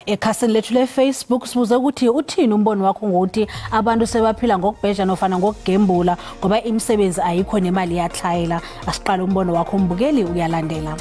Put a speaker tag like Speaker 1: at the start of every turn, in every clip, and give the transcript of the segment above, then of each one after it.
Speaker 1: Ekhasini lethu le-Facebook sibuza ukuthi uthini umbono wakho ngokuthi abantu sebaphila ngokubheja nofana ngokugembula ngoba imisebenzi ayikho nemali iyathlayela. Asiqala umbono wakho umbukeli uyalandela.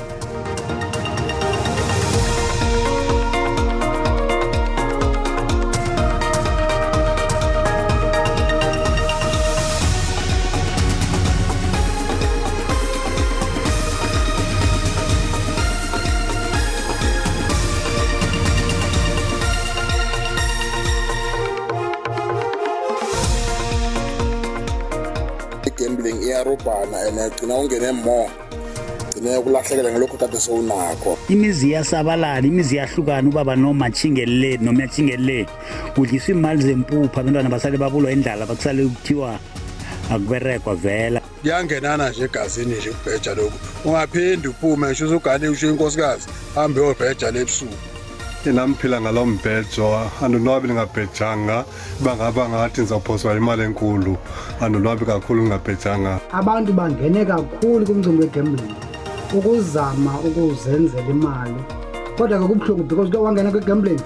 Speaker 2: Gambling iyarobhana egcina ungene more gcina ukulahlekela ngelokho kade sowunakho.
Speaker 3: Imizi yasabalala, imizi yahlukana ubaba noma chingelele noma yachingelele kudliswa imali zempupha abantwana basale babulwa indlala bakusale ukuthiwa akuberekwa vela.
Speaker 2: Kuyangenana nje egazini nje ukubheja lokho ungaphindi uphume ngisho usugane usho inkosikazi hambe uyobheja lebusuku.
Speaker 4: Namphila ngalombhejo andonwabi ngabhejanga bangaba ngathi ngizophoswa imali enkulu andonwabi kakhulu ngabhejanga.
Speaker 5: Abantu bangene kakhulu kumcimbi wegambling ukuzama ukuzenzela imali kodwa ke kubhlungu because ke wangena kwegambling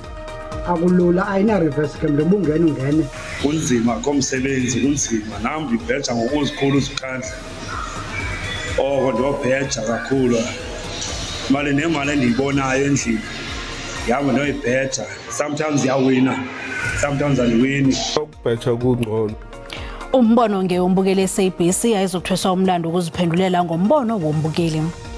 Speaker 5: akulula ayina reverse gambling ungene
Speaker 6: kunzima komsebenzi kunzima nami ngibheja ngokuzikhulu uzikhandla ndiyobheja kakhulu imali nemali endiyibonayo endlini yabo noyibheja sometimes yawina sometimes andiwini
Speaker 4: ukubheja kungcono.
Speaker 1: Umbono ngeumbukeli SABC ayizokuthweswa umlando ukuziphendulela ngombono wombukeli.